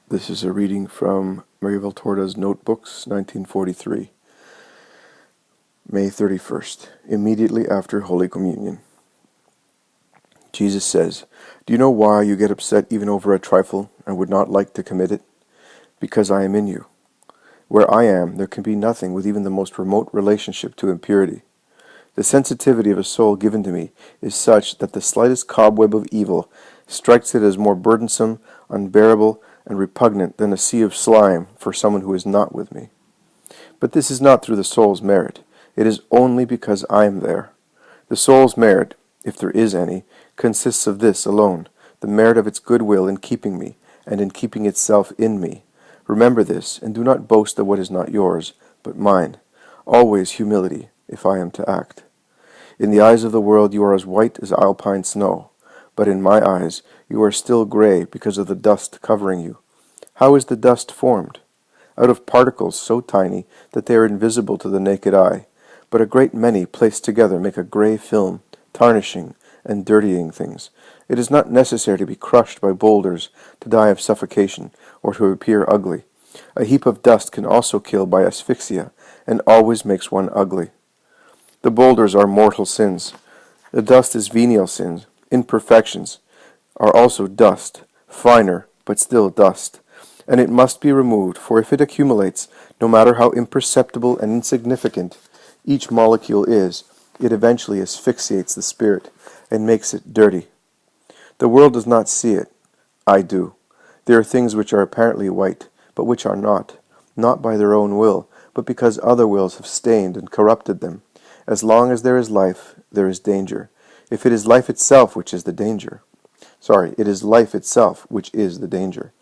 This is a reading from Maria Valtorta's Notebooks, 1943, May 31st, immediately after Holy Communion. Jesus says, "Do you know why you get upset even over a trifle and would not like to commit it? Because I am in you. Where I am, there can be nothing with even the most remote relationship to impurity. The sensitivity of a soul given to me is such that the slightest cobweb of evil strikes it as more burdensome, unbearable, and repugnant than a sea of slime for someone who is not with me. But this is not through the soul's merit. It is only because I am there. The soul's merit, if there is any, consists of this alone, the merit of its goodwill in keeping me, and in keeping itself in me. Remember this, and do not boast of what is not yours, but mine. Always humility, if I am to act. In the eyes of the world you are as white as alpine snow, but in my eyes you are still gray because of the dust covering you. How is the dust formed? Out of particles so tiny that they are invisible to the naked eye, but a great many placed together make a gray film, tarnishing and dirtying things. It is not necessary to be crushed by boulders to die of suffocation or to appear ugly. A heap of dust can also kill by asphyxia, and always makes one ugly. The boulders are mortal sins. The dust is venial sins. Imperfections are also dust, finer, but still dust. And it must be removed, for if it accumulates, no matter how imperceptible and insignificant each molecule is, it eventually asphyxiates the spirit and makes it dirty. The world does not see it. I do. There are things which are apparently white, but which are not by their own will, but because other wills have stained and corrupted them. As long as there is life, there is danger. If it is life itself which is the danger. It is life itself which is the danger.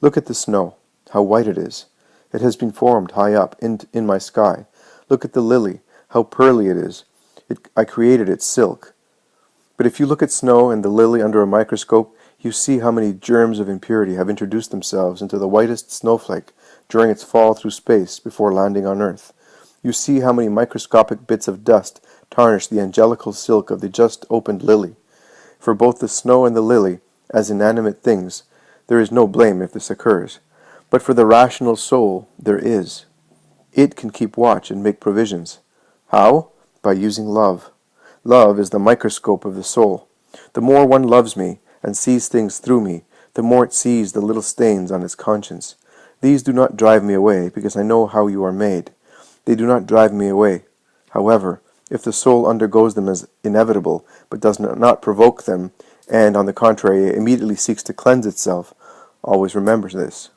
Look at the snow, how white it is. It has been formed high up in my sky. Look at the lily, how pearly it is. I created its silk. But if you look at snow and the lily under a microscope, you see how many germs of impurity have introduced themselves into the whitest snowflake during its fall through space before landing on earth. You see how many microscopic bits of dust tarnish the angelical silk of the just opened lily. For both the snow and the lily, as inanimate things, there is no blame if this occurs. But for the rational soul, there is. It can keep watch and make provisions. How? By using love. Love is the microscope of the soul. The more one loves me and sees things through me, the more it sees the little stains on its conscience. These do not drive me away, because I know how you are made. They do not drive me away. However, if the soul undergoes them as inevitable, but does not provoke them, and, on the contrary, immediately seeks to cleanse itself, always remember this.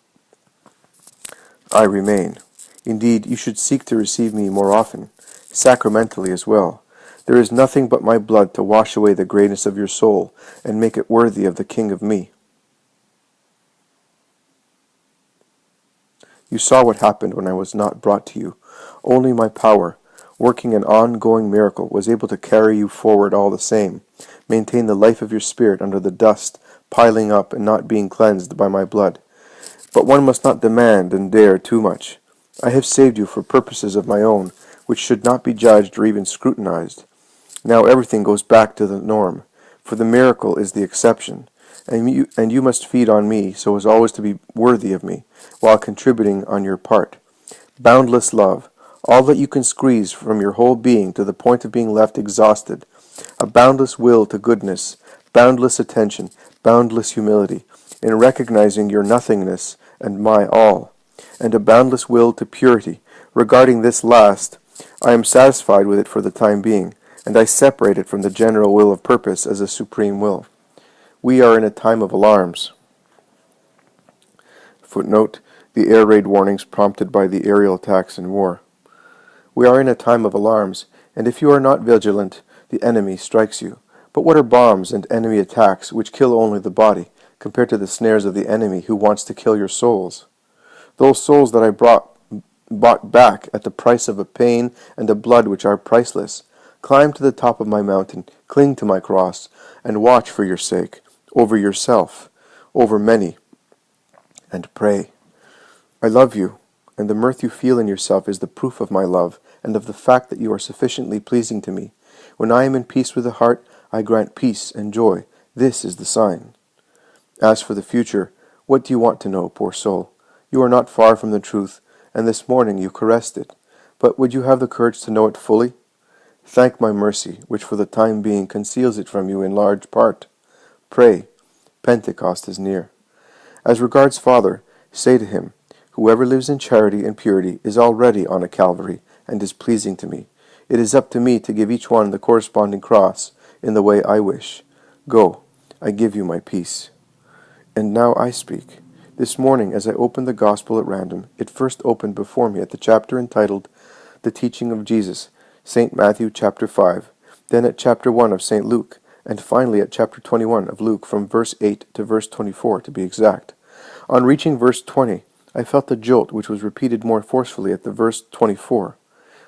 I remain. Indeed, you should seek to receive me more often, sacramentally as well. There is nothing but my blood to wash away the greyness of your soul, and make it worthy of the King of me. You saw what happened when I was not brought to you. Only my power, working an ongoing miracle, was able to carry you forward all the same, maintain the life of your spirit under the dust, piling up and not being cleansed by my blood. But one must not demand and dare too much. I have saved you for purposes of my own, which should not be judged or even scrutinized. Now everything goes back to the norm, for the miracle is the exception, and you must feed on me so as always to be worthy of me, while contributing on your part. Boundless love, all that you can squeeze from your whole being to the point of being left exhausted, a boundless will to goodness, boundless attention, boundless humility, in recognizing your nothingness and my all, and a boundless will to purity. Regarding this last, I am satisfied with it for the time being, and I separate it from the general will of purpose as a supreme will. We are in a time of alarms. Footnote: the air raid warnings prompted by the aerial attacks in war. We are in a time of alarms, and if you are not vigilant, the enemy strikes you. But what are bombs and enemy attacks which kill only the body, compared to the snares of the enemy who wants to kill your souls? Those souls that I bought back at the price of a pain and a blood which are priceless. Climb to the top of my mountain, cling to my cross, and watch for your sake, over yourself, over many, and pray. I love you, and the mirth you feel in yourself is the proof of my love, and of the fact that you are sufficiently pleasing to me. When I am in peace with the heart, I grant peace and joy. This is the sign. As for the future, What do you want to know, poor soul? You are not far from the truth, and this morning you caressed it. But would you have the courage to know it fully? Thank my mercy, which for the time being conceals it from you in large part. Pray. Pentecost is near. As regards Father, say to him, whoever lives in charity and purity is already on a Calvary and is pleasing to me. It is up to me to give each one the corresponding cross in the way I wish. Go, I give you my peace. And now I speak. This morning, as I opened the Gospel at random, it first opened before me at the chapter entitled The Teaching of Jesus, St. Matthew chapter 5, then at chapter 1 of St. Luke, and finally at chapter 21 of Luke from verse 8 to verse 24 to be exact. On reaching verse 20, I felt a jolt which was repeated more forcefully at the verse 24.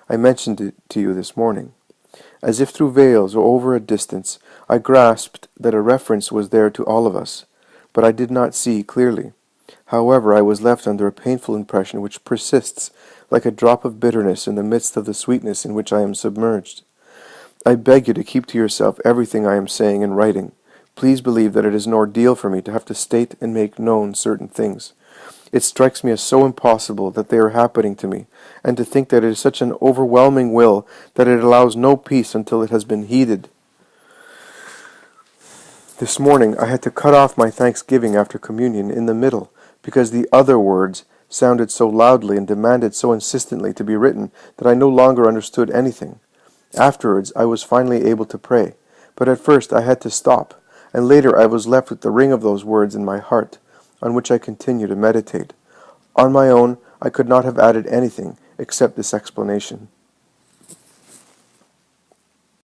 I mentioned it to you this morning. As if through veils or over a distance, I grasped that a reference was there to all of us, but I did not see clearly. However, I was left under a painful impression which persists like a drop of bitterness in the midst of the sweetness in which I am submerged. I beg you to keep to yourself everything I am saying and writing. Please believe that it is an ordeal for me to have to state and make known certain things. It strikes me as so impossible that they are happening to me, and to think that it is such an overwhelming will that it allows no peace until it has been heeded. This morning I had to cut off my thanksgiving after communion in the middle, because the other words sounded so loudly and demanded so insistently to be written that I no longer understood anything. Afterwards I was finally able to pray, but at first I had to stop, and later I was left with the ring of those words in my heart, on which I continue to meditate. On my own, I could not have added anything except this explanation.